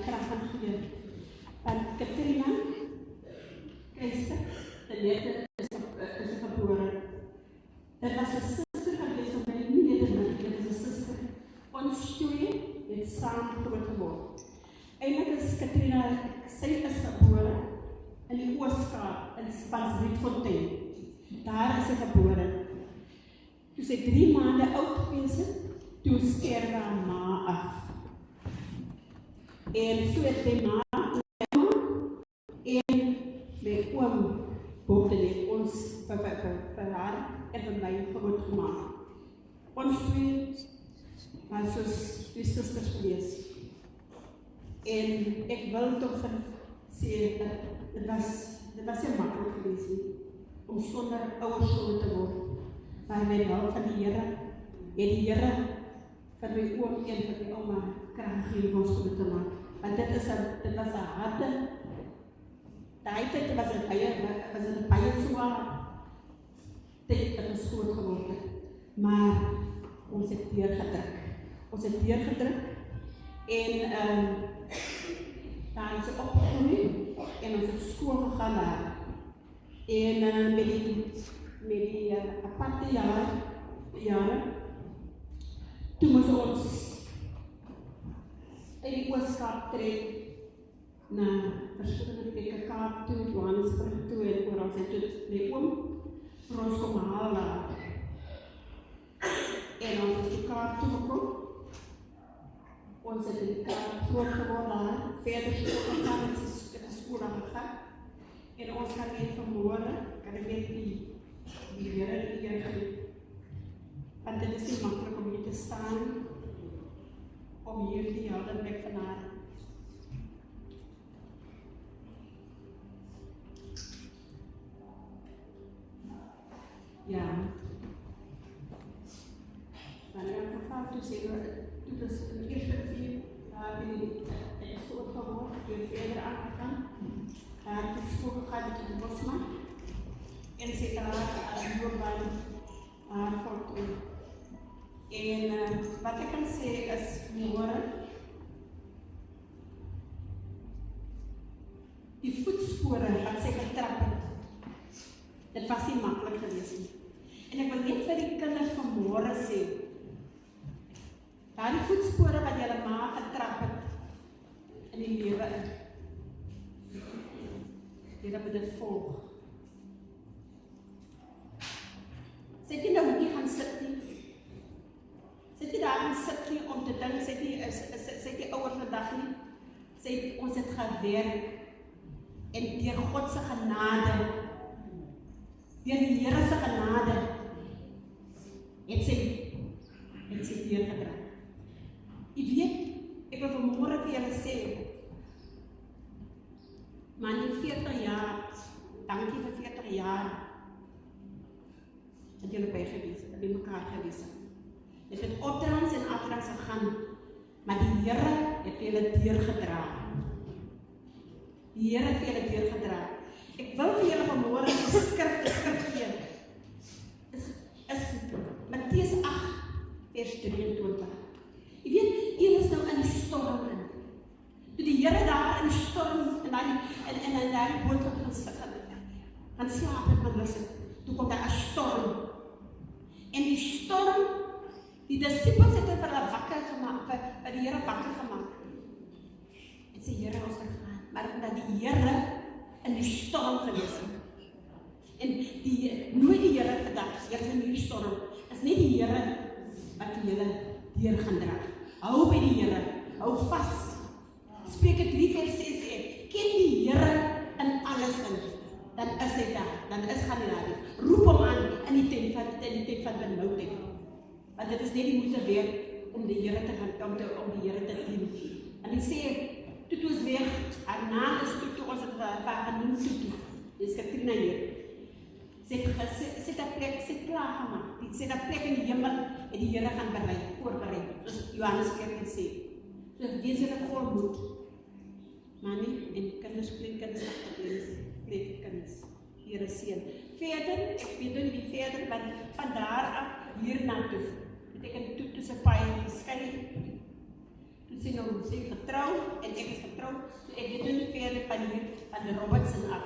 krag gaan gee. Want Katrina Christen, de Nette, is gebore. Dit was 'n suster gewees van my, nie net 'n suster. Ons twee het saam groot geword. Eintlik is Katrina, sy is gebore in die Ooskaap, in Spansrietfontein. Daar is sy gebore. Toe sy 3 maande oud gewees het, toe sterwe haar ma af. En so het my ma en my oom Bottelie ons vir haar en vir my groot gemaak. Ons twee was soos die susters gewees. En ek wil toch sê dat dit was nie maklik gewees nie, om sonder ouers te word. Maar met hulp van die Here, het die Here vir my oom en vir my ouma krag gegee om ons groot te maak. Want dit was 'n harde, daai tyd was dit baie swaar tyd dat ons groot geword het. Maar ons het deurgedruk. En daar is sy opgegroeid en ons het skool gegaan daar. En met die aparte jare, toe moes ons uit die Ooskaap trek na verskillende plekke, Kaap toe, Johannesburg toe en oral sy toe my oom vir ons kom haal daar. En ons is die Kaap toe gekom. Ons het in die Kaap groot geworden daar, verder school gegaan, het is school gegaan. En ons gaan weer vanmorgen, kan ik weet die Here die eer gee. Want dit is niet makkelijk om hier te staan, om hier die helden weg van haar. Ja. Maar in elk geval, toen dus in de eerste 4 jaar ben ik zo geworden, ik ben verder aangegaan. Daar heb ik school gegaan met de Bosman. En zit daar als joorbaan haar voltooi. En wat ik kan zeggen is, morgen, die voetsporen wat sy getrap het, dit was niet makkelijk geweest nie. En ik wil net vir die kinders van morgen sê, daar die voetsporen wat julle ma getrap het in die lewe in. Julle moet dit volg. Sy het nie nou nie gaan sit nie. Sy het nie daar gaan sit nie om te dink, sy het nie ouer vandag nie. Sy het ons het gewerk en deur God se genade, deur die Here se genade, het sy deurgedra. Jy weet, ek wil vanmorgen vir julle sê, maar in 40 jaar, dankie vir 40 jaar, dat julle by gewees het, by mekaar gewees het. Dit het opdraans en afdraans gegaan, maar die Here het vir julle deurgedra. Die Here het vir julle deurgedra. Ek wil vir julle vanmorgen die skrif gee. Is Matteus 8, vers 23. Jy weet, hier is nou in die storm in. Toe die Here daar in die storm, en daar die boot op gaan slaap en gaan lus het, toe kom daar 'n storm. En die storm, die disciples het vir hulle wakker gemaak, vir die Here wakker gemaak. En sê, Here, ons gaan, maar omdat die Here in die storm gewees het. En nooit die Here gedag, jy is in die storm, is nie die Here wat die Here deur gaan dra. Hou by die Here, hou vas. Spreuke 3 vers 6 sê, ken die Here in alles in, dan is hy daar, dan gaan hy daar. Roep hom aan in die tyd van benoudheid. Want dit is net die moeite werd om die Here te gaan, om die Here te dien. En hy sê, toe ons weg, haar naam is toe ons het genoem toe. Dis Katrina hier. Sy het 'n plek, sy het klaar gemaak. Sy het 'n plek in die hemel en die Here gaan voorberei. Soos Johannes 14 sê. So wees julle volmoed. Maar nie en kinders, kleinkinders, kleinkinders. Here seën. Verder, ek weet nou nie verder, want van daar af hier na toe. Beteken toe se paai geskei. Toen zijn we getrouwd en ik is getrouwd. Toen ik dit nu verder van de Robertson af.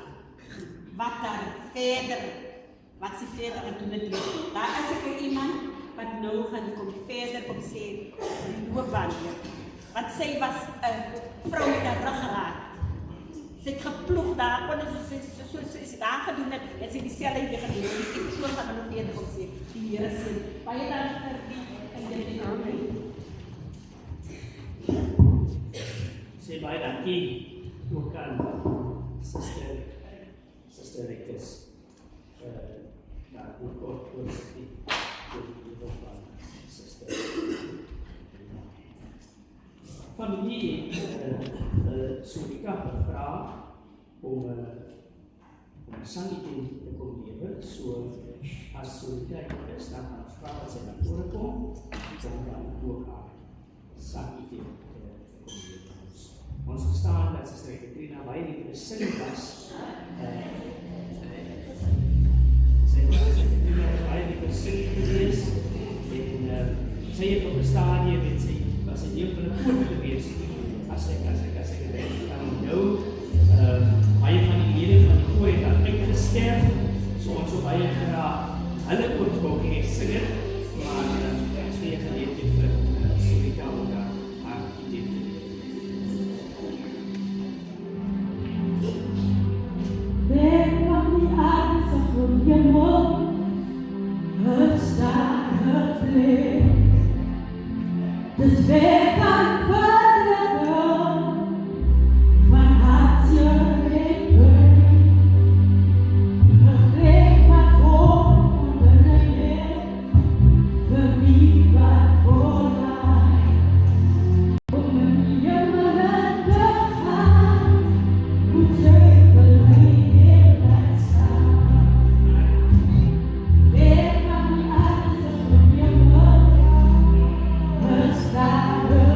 Wat dan verder? Wat ze verder aan doen het doen. Daar is er iemand wat nou gaan komt verder op zijn loopbaan. Want zij was een vrouw met een ruggengraat. Ze heeft geploegd daar, ze is daar gedaan en ze is diezelfde weer gedaan. Ik is nog aan de verder op zijn. Die hier is het. Waar je dan Saya baik lagi bukan sister Rectus nak buka kursi bukan sister familie Sulika gevra om saniteit te kom lewer so as Sulika is dan gaan vra wat sy na vore kom om dan ook haar saniteit ons verstaan dat Suster Katrina baie lief is sin was. Sy was baie lief is sin gewees en sy het op 'n stadium en sy was 'n deel van 'n groep gewees as ek kan onthou baie van die lede van die koor het dan uitgesterf so ons so baie graag hulle ook wou hê sing het maar ons het geleef vir Sulika ook haar idee. Weg van die aarde van je mond, het staat gebleven. Dus weg van verdriet, van hartje leven. Het bleef maar voor van de wereld, voor wie wat voor mij. Om een jongeren te gaan, moet zeker niet blijven staan. Weg van die aarde van je mond, het staat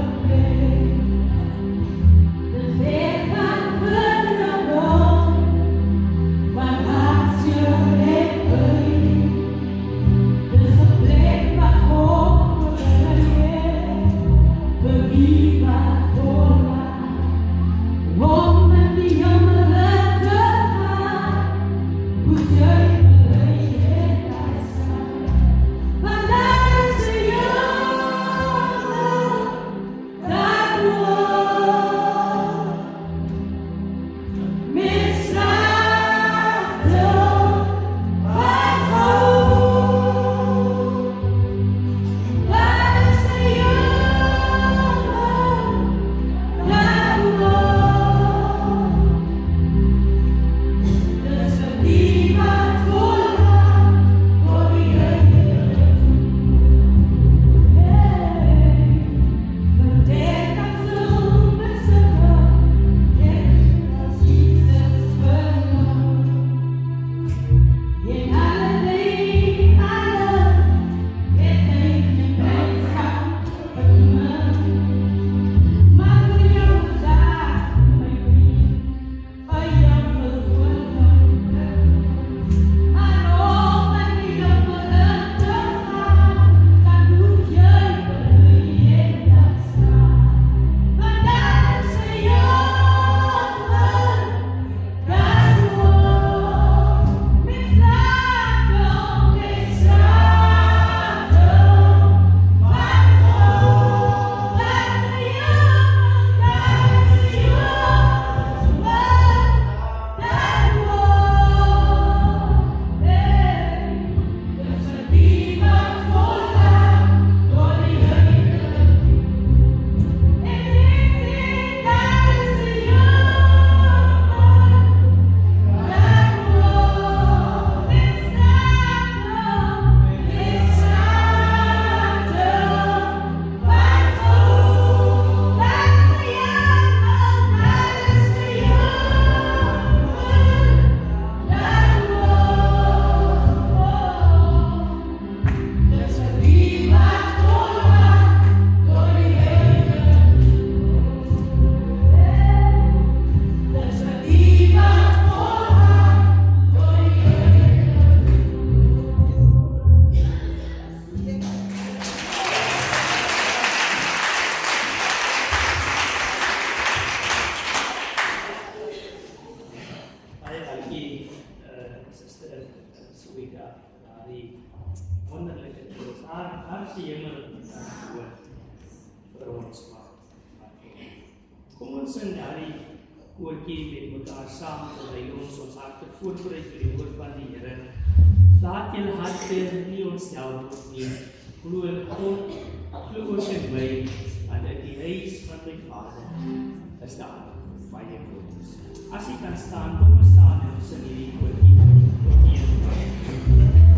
ons in daardie koortjie met mekaar saam terwyl ons harte voorberei vir die woord van die Here. Laat julle harte nie ontstel word nie. Glo in God, glo ook in my, want in die huis van my Vader is daar baie woorde. As jy kan staan, kom ons staan en ons in hierdie koortjie tot die Here.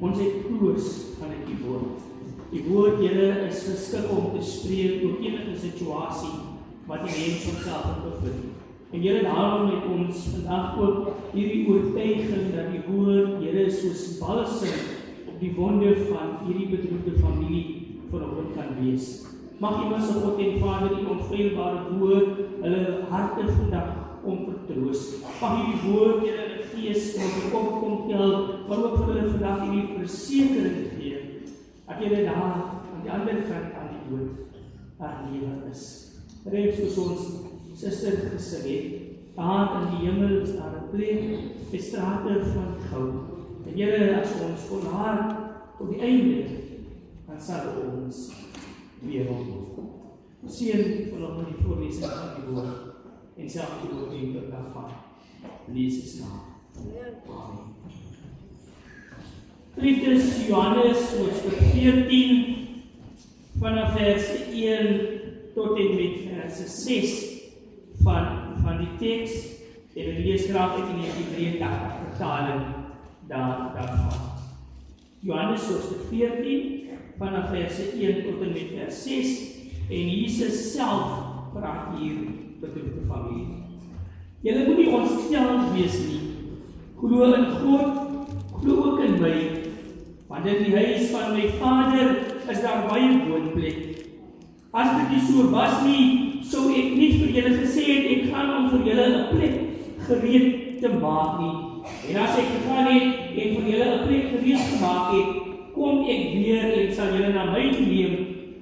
Ons het koers van die woord. Die woord, Here, is geskik om te spreek oor enige situasie wat die mens homself bevind. En Here, daarom het ons vandag ook hierdie oortuiging dat die woord, Here, soos balsem op die wonde van hierdie bedroefde familie vanoggend kan wees. Mag U ons God en Vader die onfeilbare woord hulle harte vandag om vertroos. Mag hierdie woord Here hulle gees en op kop kom tel, maar ook vir hulle vandag hierdie versekering gee, dat Here daar aan die ander kant aan die dood daar lewe is. Reeds soos ons suster gesê het, daar in die hemel is daar 'n plek met strate van goud. En Here, as ons volhard tot die einde, dan sal ons weer ontmoet. Seën vanoggend die voorlesing van die woord en self die oordeel daarvan. Lees is naam. Amen. Geliefdes, Johannes hoofstuk 14 vanaf vers 1 tot en met vers 6 van die teks. En ek lees graag uit die 1983 vertaling daarvan. Johannes hoofstuk 14 vanaf vers 1 tot en met vers 6 en Jesus self praat hier met die familie. Julle moet nie ontsteld wees nie. Glo in God, glo ook in my. Want in die huis van my Vader is daar baie woonplek. As dit nie so was nie, sou ek nie vir julle gesê het, ek gaan om vir julle 'n plek gereed te maak nie. En as ek gegaan het en vir julle 'n plek gereed gemaak het, kom ek weer en sal julle na my toe neem,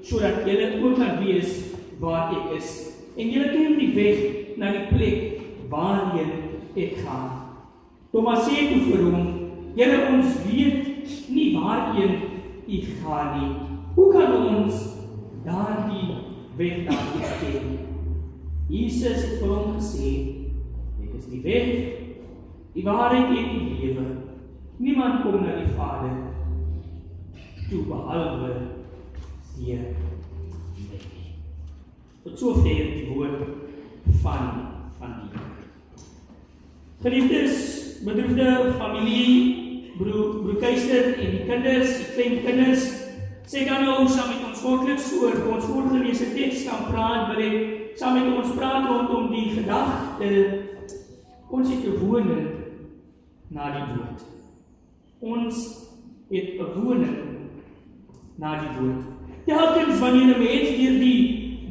sodat julle ook kan weet waar ek is. En julle ken die weg na die plek waarheen ek gaan. Thomas sê toe vir hom, julle ons weet nie waarheen u gaan nie. Hoe kan ons daardie weg daarheen ken? Jesus het vir hom gesê, ek is die weg, die waarheid en die lewe. Niemand kom na die Vader toe behalwe deur my. Tot sover die woord van die Geliefdes, bedroefde familie, broer Keister en die kinders, die klein kinders, sê dan nou saam met ons kortliks oor ons voorgelese teks kan praat, wil ek saam met ons praat rondom die gedagte, ons het 'n woning na die dood. Ons het 'n woning na die dood. Telkens wanneer 'n mens deur die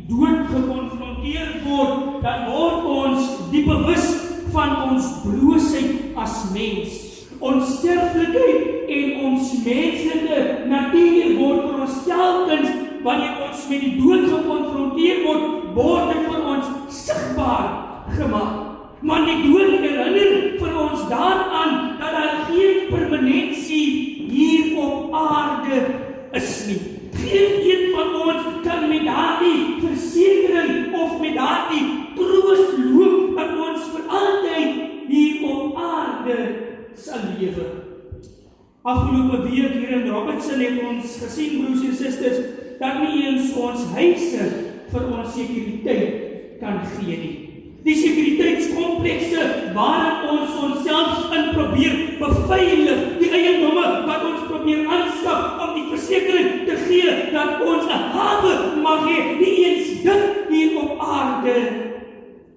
dood gekonfronteer word, dan word ons diep bewus van ons broosheid as mens. Ons sterflikheid en ons menslike natuur word vir ons telkens, wanneer ons met die dood gekonfronteer word dit vir ons sigbaar gemaak. Maar die dood herinner vir ons daaraan dat daar geen permanentie hier op aarde is nie. Geen een van ons kan met daardie versekering of met daardie troost loop dat ons vir altyd hier op aarde sal lewe. Afgelope week hier in Robertson het ons gesien, broers en susters, dat nie eens ons huise vir ons sekuriteit kan gee nie. Die sekuriteitskomplekse waarin ons onsself in probeer beveilig, die eiendomme wat ons probeer aanskaf om die versekering te gee dat ons 'n hawe mag hê, nie eens dit hier op aarde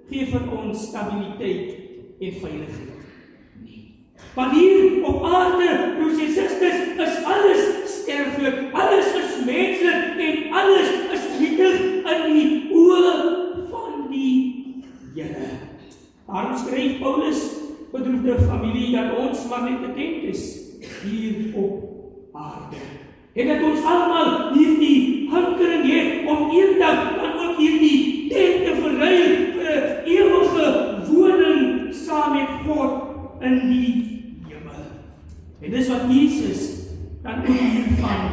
gee vir ons stabiliteit en veiligheid. Want hier op aarde, broers en susters, is alles sterflik, alles is menslik en alles is nietig in die oë van die Here. Daarom skryf Paulus, bedroefde familie, dat ons maar net bekend is hier op aarde. En dat ons almal hierdie hankering het om eendag dan ook hierdie tent te verruil vir 'n ewige woning saam met God in die hemel. En dis wat Jesus dan ook hiervan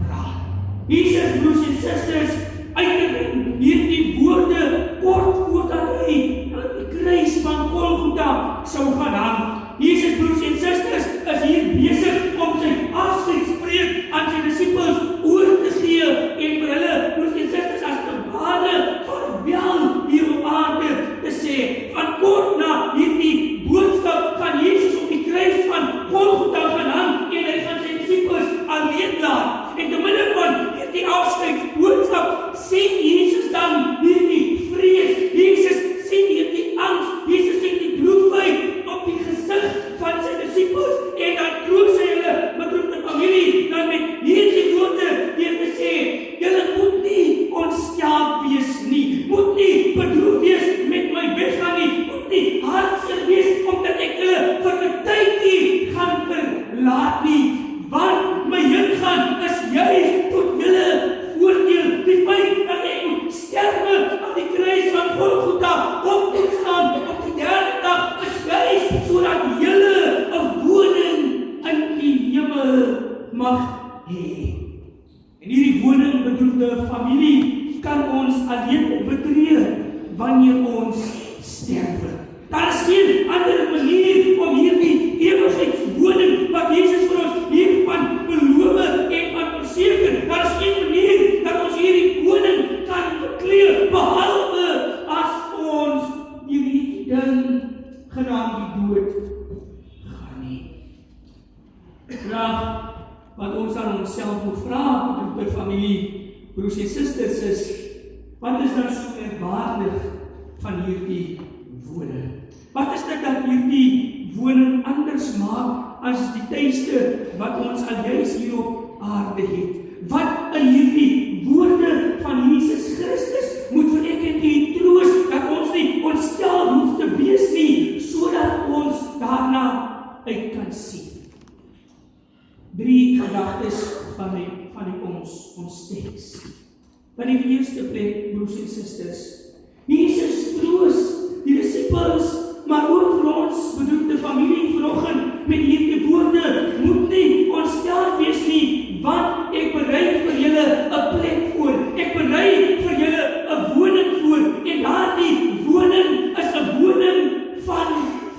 praat. Jesus, broers en susters, uitdruk hierdie woorde kort voordat hy aan die kruis van Golgotha sou gaan hang. Jesus, broers en susters, is hier besig om sy afskeidsspreek aan sy disippels oor te gee en vir hulle, broers en susters, as 'n ware vaarwel hier op aarde te sê. Van kort na hierdie boodskap gaan Jesus op die kruis van Golgotha gaan hang en hy gaan sy disippels alleen laat. En te midde van hierdie afskeidsboodskap sien Jesus dan hierdie vrees, Jesus sien hierdie angs, Jesus sien die droefheid op die gesig van sy disippels en dan troos hy hulle, bedroefde familie, dan met hierdie woorde deur te sê, julle moet nie ontsteld wees nie, moet nie bedroef wees met my weggaan nie, moet nie hartseer wees omdat ek julle vir 'n tydjie gaan verlaat nie, want my heengaan is juis tot julle voordeel. Die feit dat ek moet sterwe aan die kruis van Golgotha, op te staan op die derde dag, is juis sodat julle 'n woning in die hemel mag hê. En hierdie woning, bedroefde familie, kan ons alleen betree wanneer ons sterwe. Daar is geen ander manier om hierdie ewigheidswoning wat Jesus vir ons hiervan beloof en van verseker, daar is geen manier dat ons hierdie woning kan bekleed, behalwe as ons hierdie ding genaamd die dood gaan nie. Vraag wat ons aan onsself moet vra, bedroefde familie, broers en susters, is, wat is dan so merkwaardig van hierdie woning? Wat is dit dat hierdie woning anders maak as die tuiste wat ons al juis hier op aarde het? Wat in hierdie woorde van Jesus Christus moet vir ek en u troos dat ons nie ontstel hoef te wees nie, sodat ons daarna uit kan sien. 3 gedagtes van ons teks. Van die eerste plek, broers en susters, Jesus troos die disippels, maar ook vir ons bedoelde familie vanoggend met hierdie woorde, moet nie ontstel wees nie, want ek berei vir julle 'n plek voor, ek berei vir julle 'n woning voor, en daardie woning is 'n woning van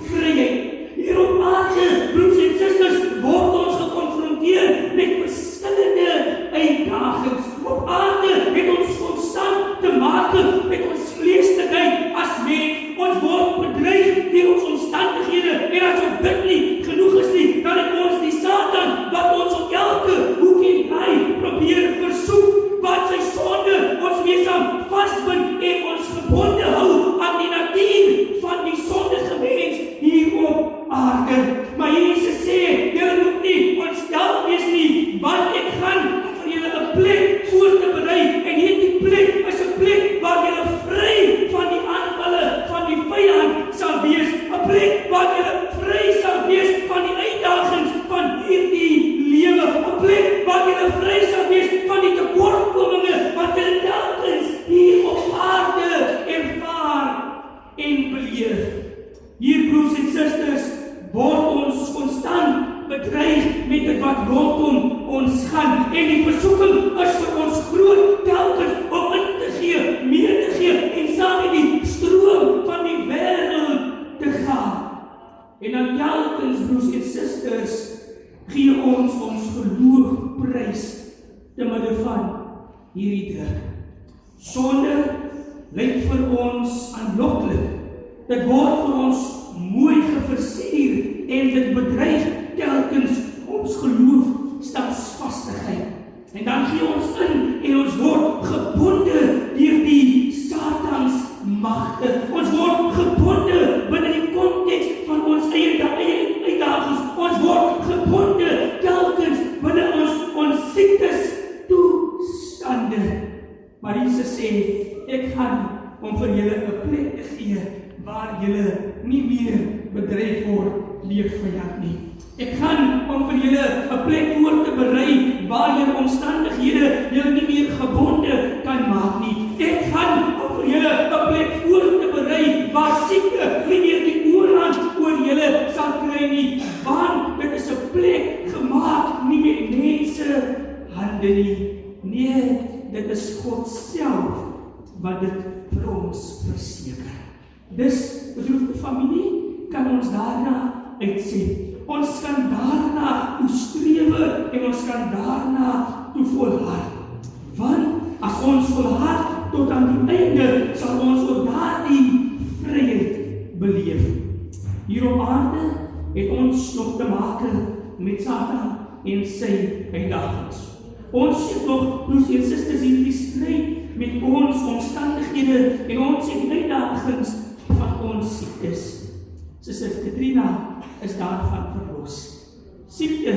vryheid. Hier op aarde, broers en susters, word ons gekonfronteer met verskillende uitdagings. Op aarde het ons konstant te maak met ons vleeslikheid as mens. Ons word bedreig deur ons omstandighede, en as ons dit nie genoeg is nie, dan het ons die Satan wat ons op elke hoek en draai probeer versoek, wat sy sonde ons mesam vasbind en ons gebonde hou aan die natuur van die sondige mens hier op aarde. Maar Jesus sê, julle moet nie ontstel wees nie, want ek gaan vir julle 'n plek voor te berei, en hierdie plek is 'n plek waar julle vry van die aanvalle van die vyand sal wees, 'n plek waar julle vry sal wees van die uitdagings van hierdie lewe, 'n plek waar julle vry sal wees van die tekortkominge wat julle telkens hier op aarde ervaar en beleef. Hier, broers en susters, word ons konstant bedreig met dit wat rondom ons gaan, en die versoeking is vir ons groot telkens om in te gee, meer te gee, en saam met die stroom van die wêreld te gaan. En dan telkens, broers en susters, gee ons geloof prys te midde van hierdie druk. Sonde lyk vir ons aanloklik. Dit word vir ons mooi geversier, en dit bedreig telkens ons geloof standvastigheid. En dan gee ons in, en ons word gebonde deur die Satans magte. Ons word gebonde binne die konteks van ons eie uitdagings. Ons word gebonde telkens binne ons siektes toestande. Maar Jesus sê, ek gaan om vir julle 'n plek te gee waar julle nie meer bedreig word deur vyand nie. Ek gaan om vir julle 'n plek voor te berei waar julle omstandighede julle nie meer gebonde kan maak nie. Ek gaan om vir julle 'n plek voor te berei waar siekte nie meer die oorhand oor julle sal kry nie, want dit is 'n plek gemaak nie met mense hande nie. Nee, dit is God self wat dit vir ons verseker. Dis, bedoelde familie, kan ons daarna uitset. Ons kan daarna toe strewe, en ons kan daarna toe volhard. Want as ons volhard tot aan die einde, sal ons ook daardie vryheid beleef. Hier op aarde het ons nog te maak met Satan en sy uitdagings. Ons het nog, broers en susters, hierdie stryd met ons omstandighede en ons uitdagings van ons siektes. Suster Katrina is daarvan verlos. Siekte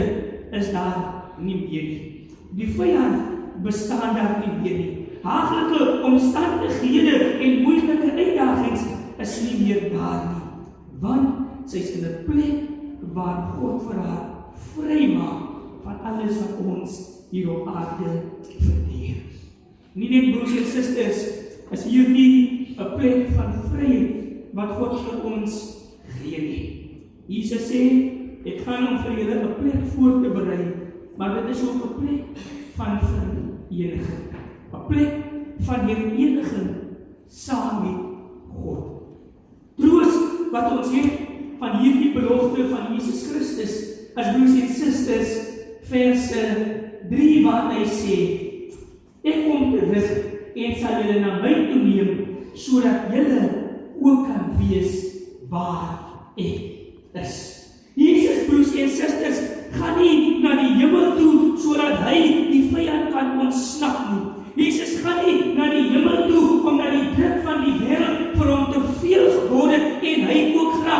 is daar nie meer nie. Die vyand bestaan daar nie meer nie. Haaglike omstandighede en moeilike uitdagings is nie meer daar nie. Want sy is in 'n plek waar God vir haar vrymaak van alles wat ons hier op aarde verdier. Nie net, broers en susters, is hier nie 'n plek van vryheid wat God vir ons gee nie. Jesus sê, ek gaan om vir julle 'n plek voor te berei, maar dit is ook 'n plek van vereniging. 'n Plek van hereniging saam met God. Troos wat ons het van hierdie belofte van Jesus Christus, as broers en susters, verse 3 waar hy sê, ek kom terug en sal julle na my toe neem, sodat julle ook kan wees waar ek is. Jesus, broers en susters, gaan nie na die hemel toe, sodat hy die vyand kan ontsnap nie. Jesus gaan nie na die hemel toe, omdat die druk van die wêreld vir hom te veel geword het, en hy ook graag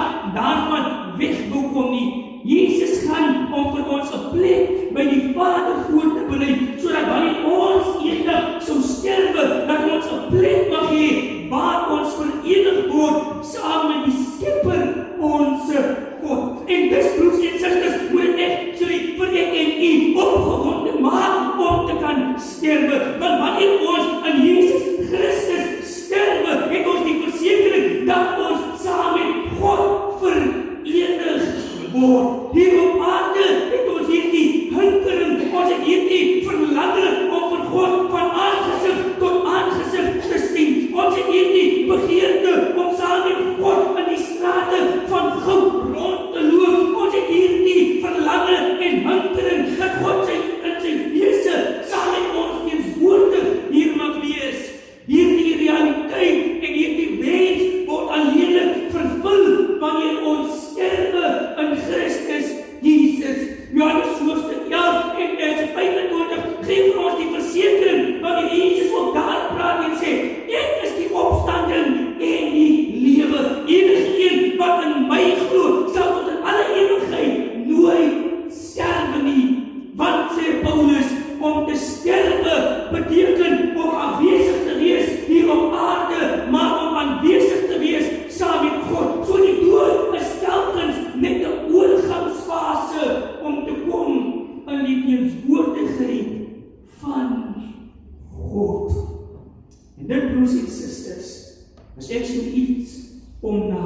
is ek so iets om na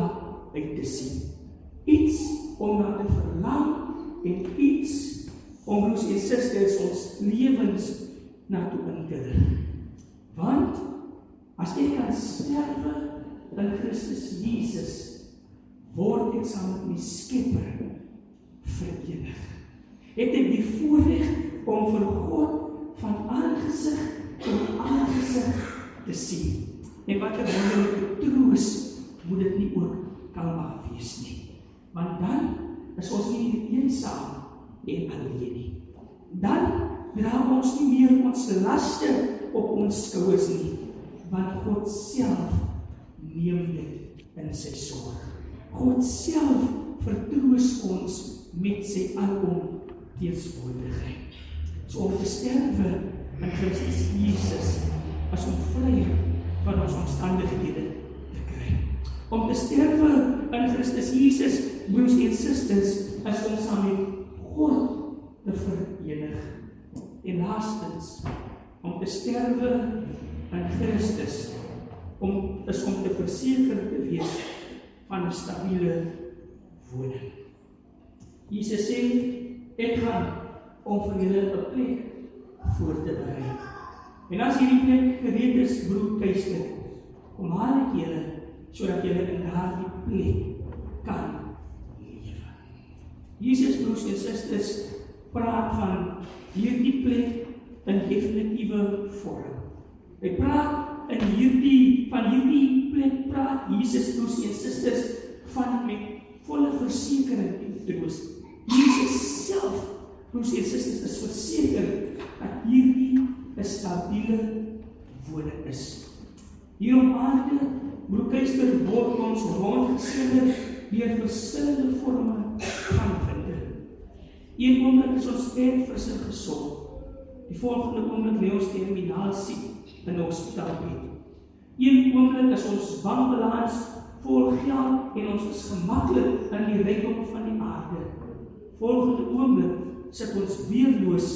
uit te sien. Iets om na te verlang en iets om broers en susters ons lewens na toe in te rig. Want as ek kan sterwe in Christus Jesus, word ek saam met die Skepper verenig. Het ek die voorreg om vir God van aangesig tot aangesig te sien. En wat 'n wonderlike troos moet dit nie ook kan mag wees nie. Want dan is ons nie meer eensaam en alleen nie. Dan dra ons nie meer ons laste op ons skouers nie, want God self neem dit in sy sorg. God self vertroos ons met sy alom teenswoordigheid. So om te sterwe in Christus Jesus as om vry van ons omstandighede te kry. Om te sterwe in Christus Jesus, broers en susters, is om saam met God te verenig. En laastens, om te sterwe in Christus, is om te verseker te wees van 'n stabiele woning. Jesus sê, ek gaan om vir julle 'n plek voor te berei. En as hierdie plek gereed is, broedkuister, kom haal ek julle, sodat julle in daardie plek kan lewe. Jesus, broers en susters, praat van hierdie plek in definitiewe vorm. Hy praat van hierdie plek praat Jesus, broers en susters, van met volle versekering en troos. Jesus self, broers en susters, is verseker dat hierdie 'n stabiele woning is. Hier op aarde, broedkuister, word ons rondgeslinger deur verskillende forme van winde. Een oomblik is ons fris en gesond. Die volgende oomblik lê ons terminaal siek in 'n hospitaalbed. Een oomblik is ons bankbalans vol geld en ons is gemaklik in die rykdom van die aarde. Volgende oomblik sit ons weerloos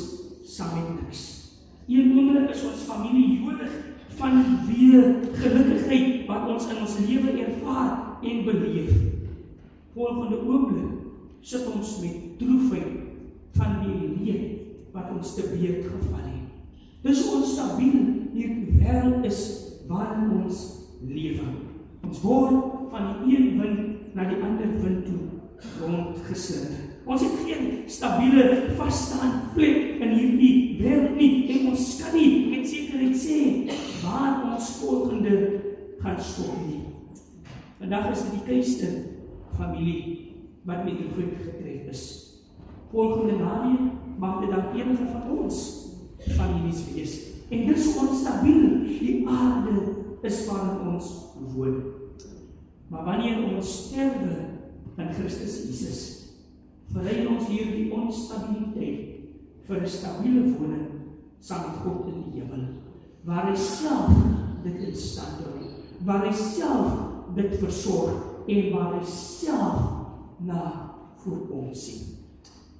saam met niks. Een oomblik is ons familie jodig vanweë gelukkigheid wat ons in ons lewe ervaar en beleef. Volgende oomblik sit ons met droefheid van die leed wat ons te beurt geval het. Dis onstabiel hierdie wêreld is waarin ons lewe. Ons word van die een wind na die ander wind toe rondgeslinger. Ons het geen stabiele, vasstaande plek in hierdie wêreld nie, en ons kan nie met sekerheid sê waar ons volgende gaan stop nie. Vandag is dit die Kuister familie wat met die goed getref is. Volgende naweek mag dit dan enige van ons families wees. En dis onstabiel, die aarde is waarin ons woon. Maar wanneer ons sterwe in Christus Jesus, verlei ons hierdie onstabiliteit vir 'n stabiele woning saam met God in die hemel, waar hy self dit in stand hou, waar hy self dit versorg en waar hy self na voor ons sien.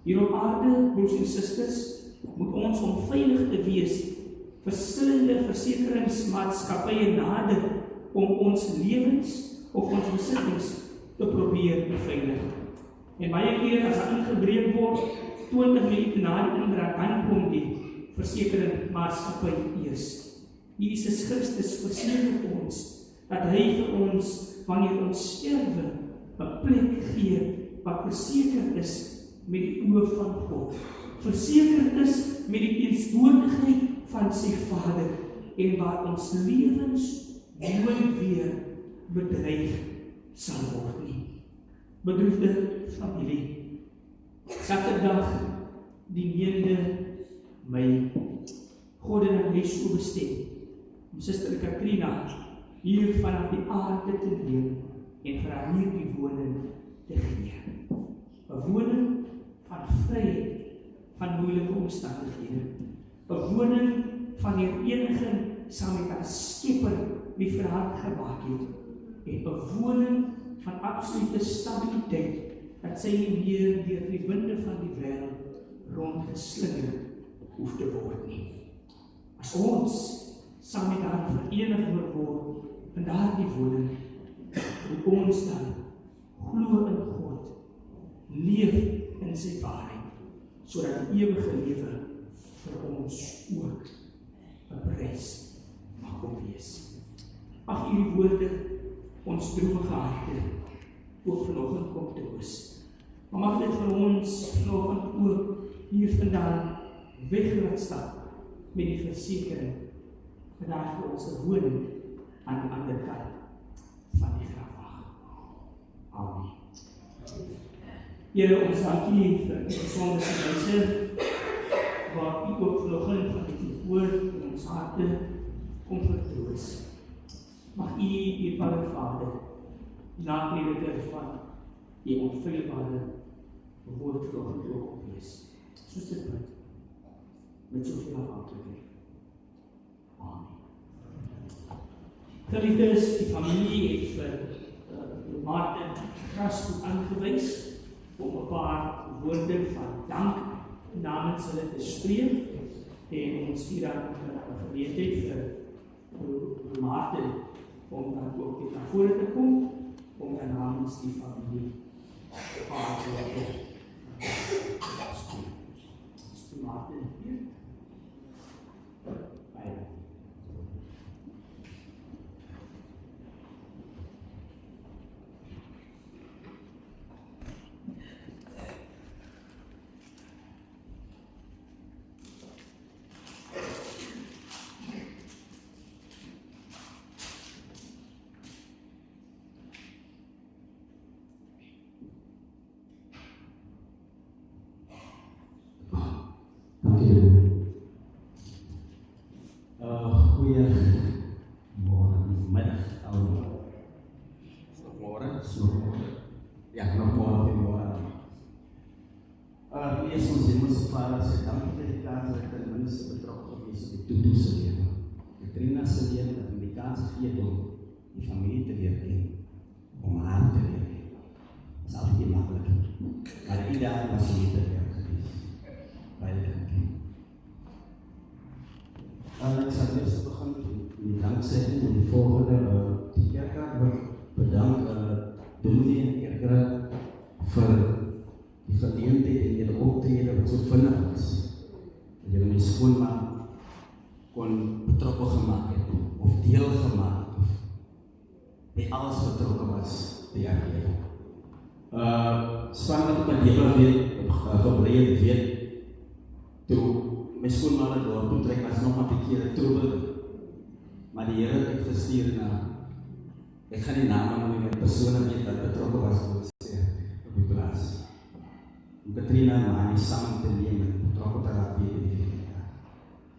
Hier op aarde, broers en susters, moet ons om veilig te wees verskillende versekeringsmaatskappye nader om ons lewens of ons besittings te probeer beveilig. En baie keer as daar ingebreek word, 20 minute na die inbraak, dan kom die versekeringsmaatskappy eers. Jesus Christus verseker ons dat hy vir ons, wanneer ons sterwe, 'n plek gee wat verseker is met die oë van God. Verseker is met die teenwoordigheid van sy Vader en waar ons lewens nooit weer bedreig sal word nie. Bedroefde familie, Saterdag die 9de Mei, God het my so bestem om Suster Katrina hier vanaf die aarde te neem en vir haar hierdie woning te gee. 'n woning van vryheid van moeilike omstandighede. 'n woning van hereniging saam met haar Skepper wie vir haar gemaak het. En 'n woning van absolute stabiliteit dat sy nie meer deur die winde van die wêreld rondgeslinger hoef te word nie. As ons saam met haar verenig word in daardie woning, hoe ons dan glo in God, leef in sy waarheid, sodat die ewige lewe vir ons ook 'n prys mag kom wees. Mag hierdie woorde ons droewige harte ook vanoggend kom troos. Maar mag dit vir ons vanoggend ook hier vandaan weg laat stap met die versekering dat daar vir ons 'n woning aan die ander kant van die graf wag. Amen. Here, ons dankie vir die besondere wyse waar u ook vanoggend van die woord in ons harte kom vertroos. Mag u Vader Vader, die naprediker van die onfeilbare woord vanoggend ook opwees. Soos dit bid, met soveel afhanklikheid. Amen. Geliefdes, die familie het vir Martin Grasboek aangewys om 'n paar woorde van dank namens hulle te spreek en ons hier dan geleentheid vir Martin om dan ook weer na vore te kom om dan namens die familie 'n paar woorde te spreek. Martin hier. Baie. Katrina se leer dat Amerikaanse veedom die familie te leer ken, om haar te leer ken. Dat is altijd niet makkelijk. Maar die dag was ze niet te leer geweest. Baie dankie. Ik zal eerst beginnen met dankzegging en die volgende. Die kerkraad wil bedanken Dominee en kerkraad voor die geleentheid en jullie optreden wat zo vinnig was. Dat jullie mijn schoonmaak kon betrokken gemaakt hebben, of deel gemaakt, of bij alles betrokken was bij haar leven. Span wat ik met deel weet, gebleven weet, toen mijn schoonmaak door toen trek was nog maar een keer troebel. Maar die Heer het gestuurd naar, ik ga die namen noemen met personen die dat betrokken was op die plaats. Katrina en Mani samen te nemen, betrokken te raken bij die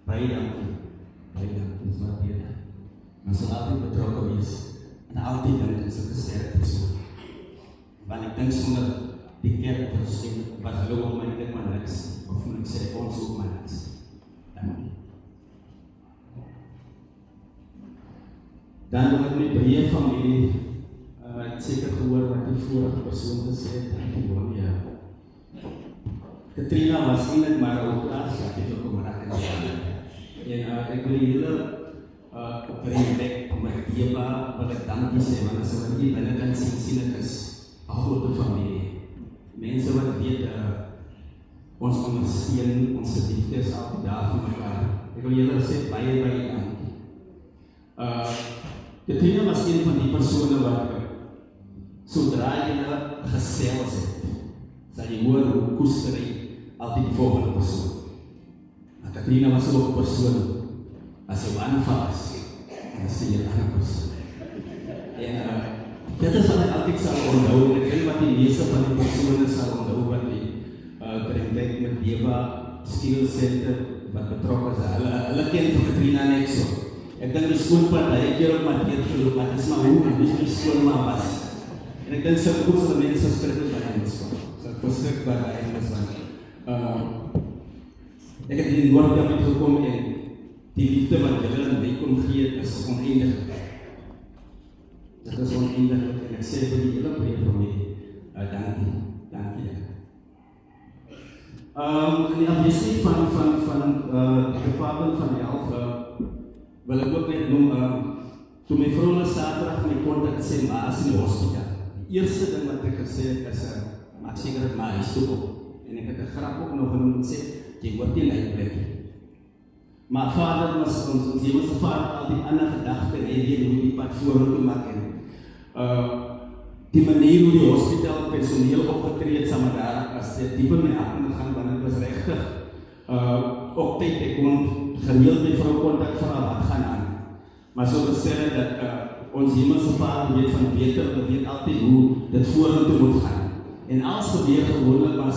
baie dankie. Baie dankie vir dit. Ons sal altyd betrokke wees en altyd dink ons het 'n sterk persoon. Want ek dink sonder die kerk was hulle ook my dink maar niks. Of moet ek sê ons ook maar niks. Dankie. Dan wil ek net by die familie ek seker gehoor wat die vorige persoon gesê het. Ja. Katrina was eintlik maar 'n opdrag, ek het ook maar raak en ek wil julle bring back met Eva wat ek dankie sê, want as wat jy binnekant sien ek is 'n groot familie. Mense wat weet ons ondersteun, ons liefde is altyd daar vir mekaar. Ek wil julle sê baie dankie. Katrina was een van die persone wat sodra julle gesels het, sal jy hoor hoe koester hy altyd die volgende persoon. Katrina was ook 'n persoon as jy aanval is, en dan sê jy 'n ander persoon. En dit is wat ek altyd sal onthou, en ek weet wat die meeste van die persone sal onthou, wat die bring met Eva Steel Center, wat betrokken is, hulle ken vir Katrina net so. Ek dink die skoonpad, hy keer op my teer geloop, maar het is maar hoe die skoonma was. En ek dink so goed so die mense skrikkel by hen is, so ek verskrik by hen is, ek het in Noord daarmee gekom en die liefde wat julle in my kon gee is oneindig. Dit is oneindig en ek sê vir die hele breed van my, dankie. In die afwesing van die departement van die Health wil ek ook net noem Toe my vrou na Saterdag my kontak sê, ma is in die hospitaal. Die eerste ding wat ek gesê het is, maak seker dat my huis toe kom. En ek het 'n grap ook nog genoem en sê, jy word nie lijkplek nie. Maar Vader was ons hemelse Vader al die ander gedagte en hy weet hoe die pad vorentoe maak en die manier hoe die hospitaal personeel opgetree het saam met daar as dit diep in my hart gegaan want dit was regtig ook tyd ek kon gereeld met vrou kontak vir haar wat gaan aan. Maar so gesê dat ons hemelse Vader weet van beter, weet altyd hoe dit vorentoe moet gaan. En als gebeur gewoonlik maar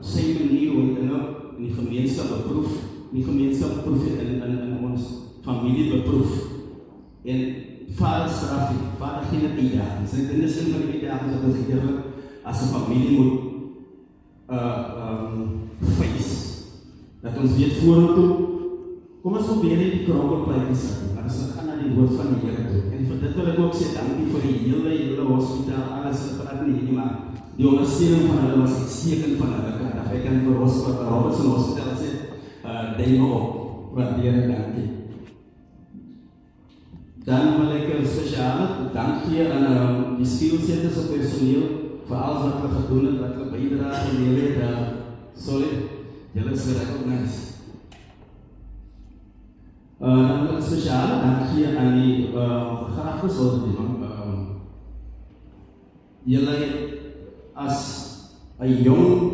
sy manier hoe dit in die gemeenskap beproef, die gemeenskap beproef in ons familie beproef. En Vader straf nie, Vader gee dit uitdagings. En dit is een van die uitdagings dat ons eerlijk as 'n familie moet face. Dat ons weet vorentoe, kom ons probeer nie die kronkelpleintjies aan, maar ons gaan na die woord van die Here toe. En vir dit wil ek ook sê, dankie vir die hele hospitaal, alles wat praat nie hierdie maar. Die ondersteuning van hulle was uitstekend van hulle kant. Ek kan vir Robertson Hospital sê, ding op, waardeer dankie. Dan wil ek 'n spesiale dank gee aan die skillsetters op personeel vir alles wat hulle gedoen het, wat hulle bydra gelewerd het. Solid, julle is recognized. Dan wil ek 'n spesiale dank gee aan die begrafnisorde. Julle as 'n jong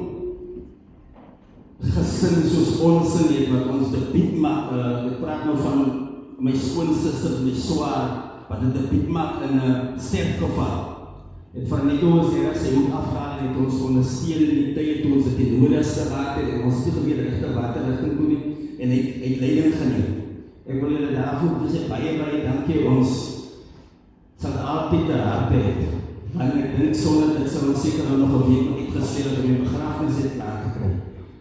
gesin soos ons het wat ons debuut maak, ek praat nou van my skoonsister, my swaar, wat het debuut maak in 'n sterfgeval. Het van Nico gesê, sy moet afgaan en het ons ondersteun in die tye toe ons dit die nodigste gehad het en ons het geweet regte water rigting toe nie en het leiding geneem. Ek wil julle daarvoor sê baie dankie, ons sal altyd ter harte het. Want ek dink sonder dit sal ons seker nog 'n week uitgestel het om die begrafnis het klaar te kry.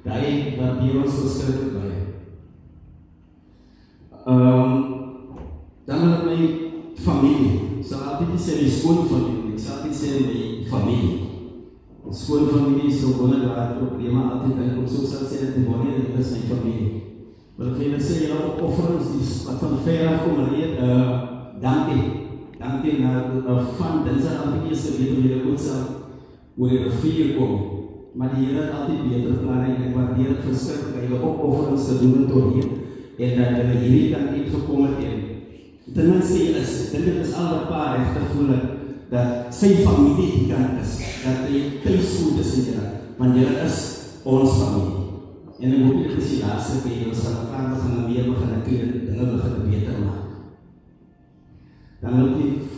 Daai waardeer ons verskriklik baie. Dan wil ek my familie, ek sal altyd nie sê my skoonfamilie, ek sal altyd sê my familie. Ons skoonfamilie is so wonderlik waar probleme altyd dink, om so sal sê dat die wonderlik dit is my familie. Wil ek vir julle sê, julle opofferings wat van ver af kom reed, dankie. Dankie na van dinsdag al die eerste week om julle goed sal oor die rivier kom. Maar die Here het altyd beter planne en ek waardeer dit verskriklik dat julle opofferings gedoen het tot hier en dat julle hierdie kant uitgekom het en ten minste dit is al wat pa regtig voel dat sy familie die kant is, dat hy thuisvoel is in julle, want julle is ons familie. En ek hoop dit is die laaste keer, julle sal mekaar begin keer, dinge begin beter maak. Dan wil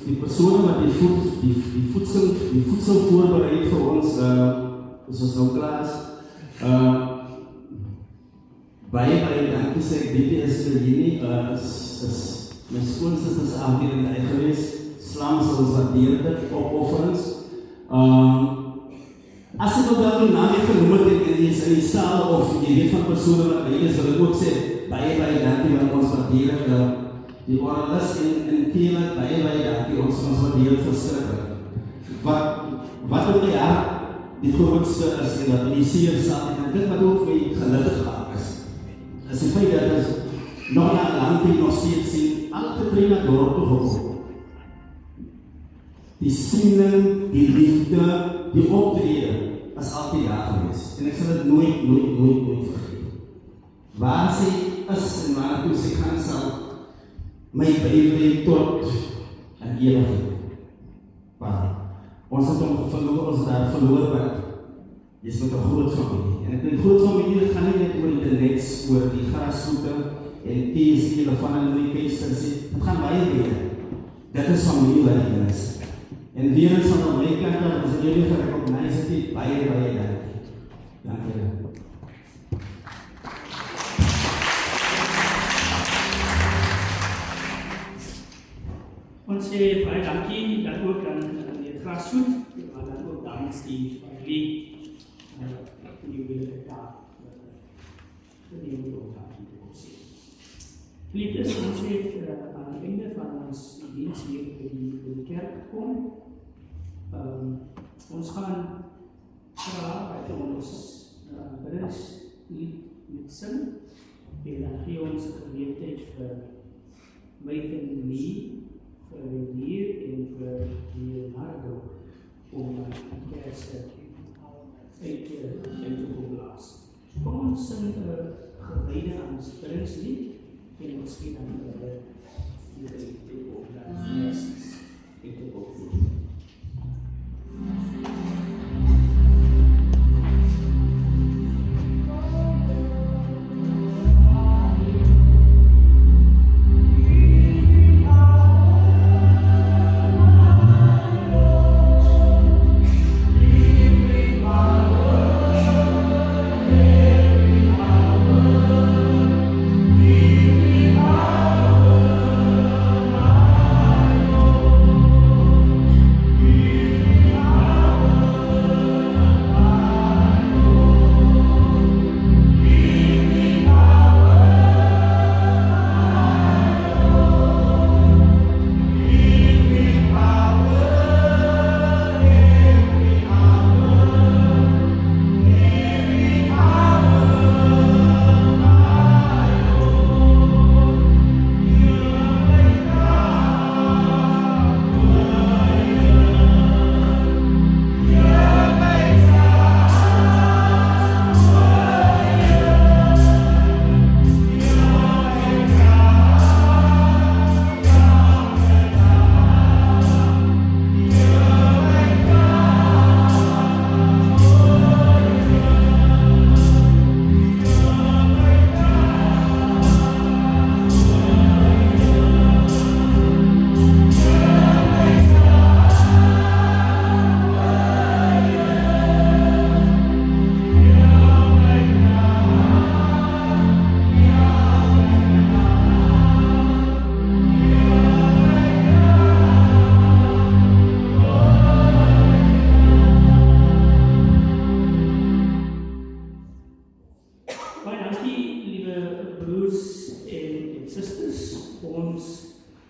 die persone wat die voedsel voorbereid vir ons, is ons nou klaar is, baie dankie sê ek dit is vir hierdie, is my skoonsisters afdeling uit gewees, slams ons waardeer dit, opofferings. As ek ook al die naam het genoem het en is in die saal of jy weet van persone wat by is, wil ek ook sê, baie dankie wat ons waardeer het, die orales en Kieland, baie dankie, ons waardeer verskriklik. Wat ook die hart die grootste is en dat in die seer saal, en dit wat ook vir gelukkig maak is die feit dat ons nog na lang tyd nog steeds sien, elke drie na dorp toe gekom. Die siening, die liefde, die optrede, is altyd daar gewees. En ek sal dit nooit vergeet. Waar sy is en waar toe sy gaan sal, my bybel tot in ewigheid. Ons het hom verloor, ons het daar verloor, want jy is met 'n groot familie. En ek dink groot familie gaan nie net oor internet, oor die grasvoete en kies die van hulle keisters. Dit gaan baie meer. Dit is familie wat die is. En weer eens van my kant af, as jullie gerecognize het, baie dankie. Dankie. Ons sê baie dankie, dan ook aan die grasvoet, maar dan ook namens die familie, die wil ek daar, die wil ook daar te opsê. Geliefdes, ons het aan die einde van ons diens hier by die kerk gekom. Ons gaan vra dat ons biddingslied moet sing en dan gee ons 'n geleentheid vir Meid en Lee vir Renier en vir Leonardo om die kerse uit te blaas. Kom ons sing 'n gewyde aansporingslied en miskien dan hulle die opdrag Jesus in te opvoer.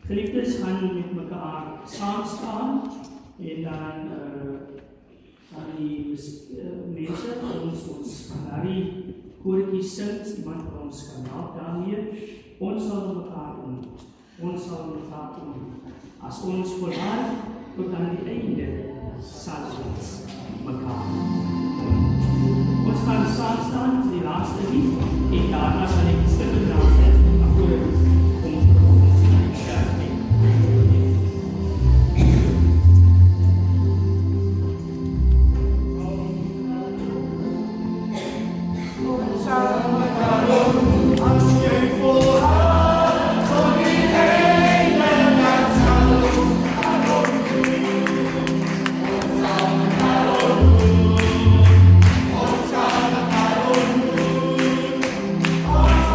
Geliefdes gaan met mekaar saam staan en dan aan die mense ons daardie koortjie sing, iemand van ons kan help daarmee. Ons sal mekaar ontmoet. As ons volhard tot aan die einde sal ons mekaar ontmoet. Ons gaan saam staan vir die laaste lied en daarna sal ek die stilte draag voor Oh,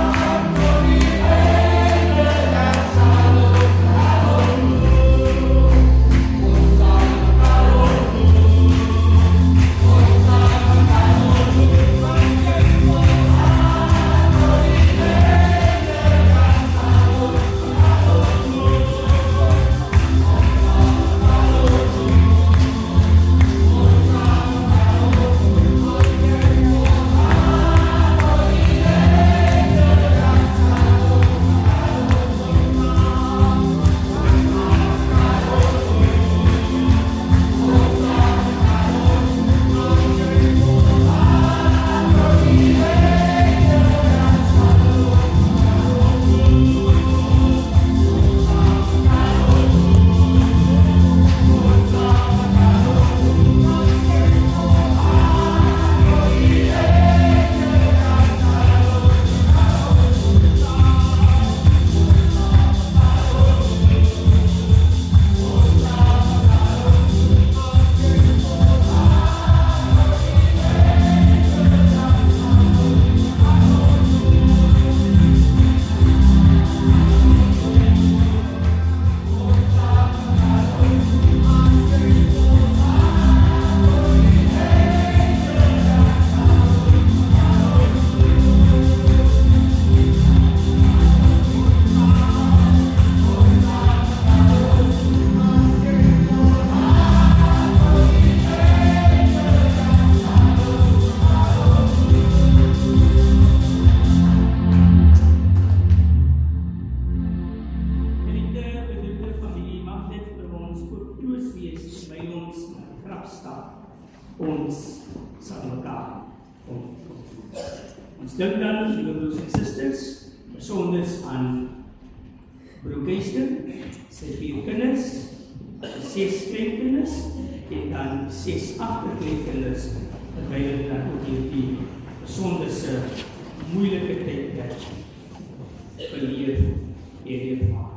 terwyl ons na die graf staan, ons sal mekaar ontmoet. Ons dink dan, liewe broers en susters, besonders aan broer Keister, sy 4 kinders, 6 kleinkinders en dan 6 agterkleinkinders, terwyl hulle dan ook hierdie besonderse moeilike tyd beleef en ervaar.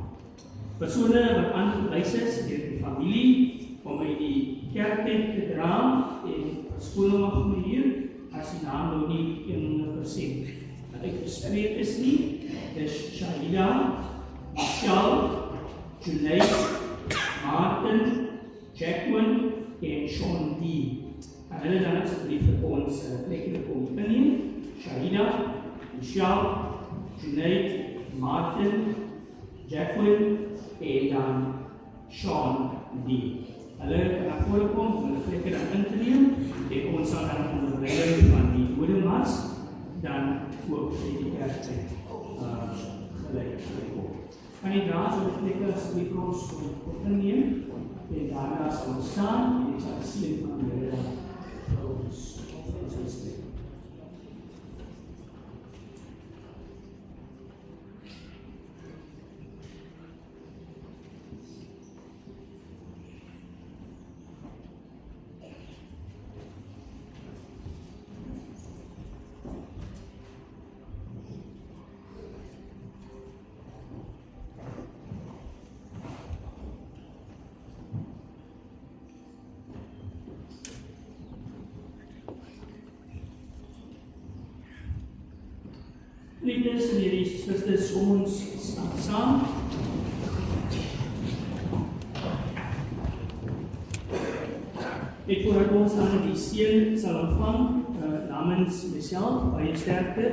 Persone wat aangewys is deur die familie om uit die kerktek te dra en verskoning mag meneer, as die naam nou nie 100% uitgespreek is nie, is Shahida, Michelle, Junaid, Martin, Jacqueline en Sean D. En hulle dan asseblief vir ons plekje kom inneem. Shahida, Michelle, Junaid, Martin, Jacqueline en dan Sean D. Hulle kan na vore kom om hulle plekje dan in te neem en ons sal dan onder leiding van die dodemars dan ook vir die kerktek geleid word. Kan die draad op die plekke asseblief vir ons kom inneem en daarna sal ons staan en ek sal sien van die Here vir ons spreek. Liefdes in hierdie Christus, ons staan saam. Ek voordat ons dan die seën sal ontvang, namens myself, baie sterkte,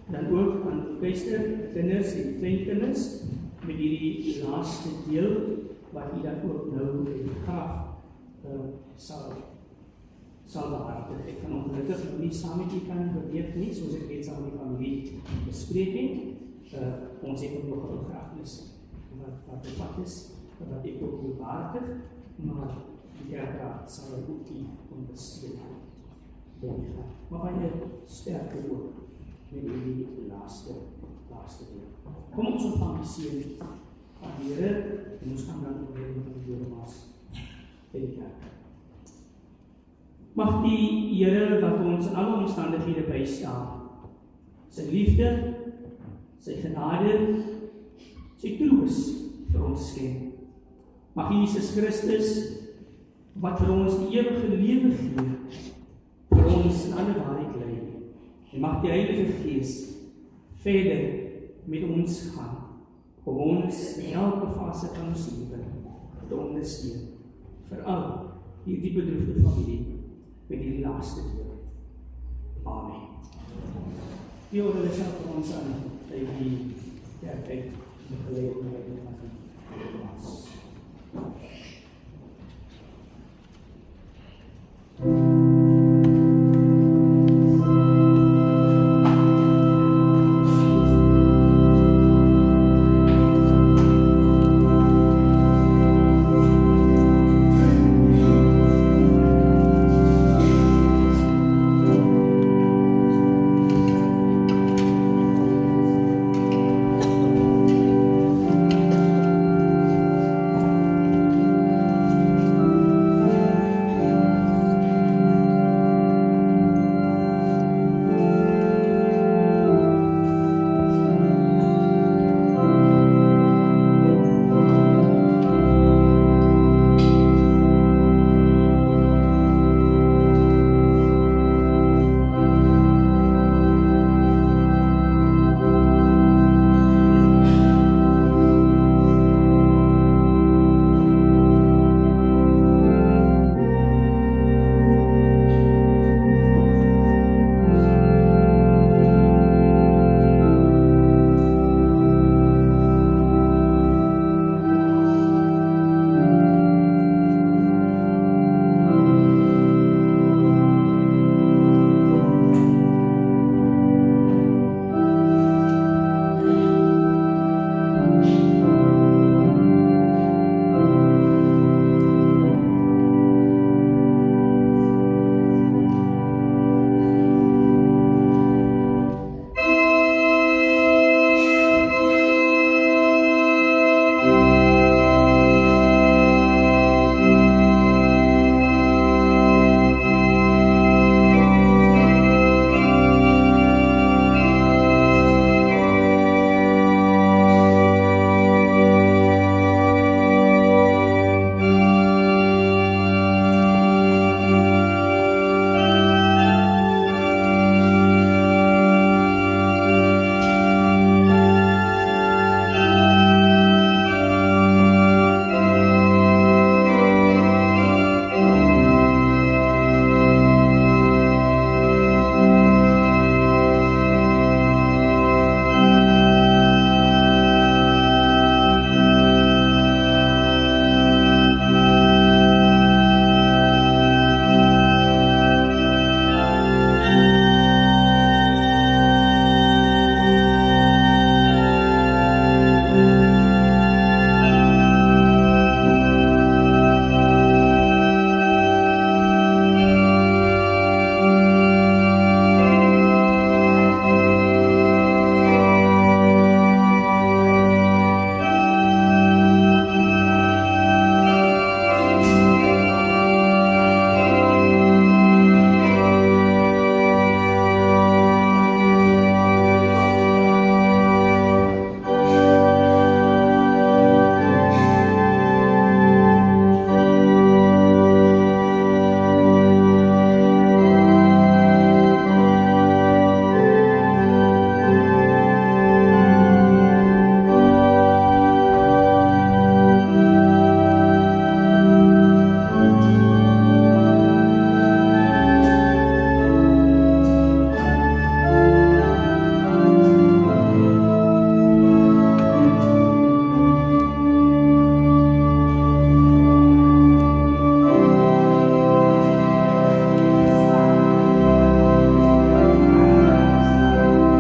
dan ook aan Keister, kinders en kleinkinders, met hierdie laaste deel, wat u dan ook nou in die graf sal behartig. Ek kan ongelukkig nog nie saam met u kan beweeg nie, soos ek net saam met die familie bespreek het. Ons het nog 'n begrafnis wat bevat is, wat ek ook wil behartig, maar die kerkraad sal ook u ondersteun. Maar baie sterkte ook met die laaste deel. Kom ons ontvang die seën van die Here en ons gaan dan oorlede met die dodemars by die kerk. Mag die Here wat ons in alle omstandighede bystaan, sy liefde, sy genade, sy troos vir ons skenk. Mag Jesus Christus, wat vir ons die ewige lewe gee, vir ons in alle waarheid lei. En mag die Heilige Gees verder met ons gaan, om ons in elke fase van ons lewe te ondersteun. Veral hierdie bedroefde familie met die laaste deel. Amen. Die orde is vir ons aan die kerk uit die gelegenheid van die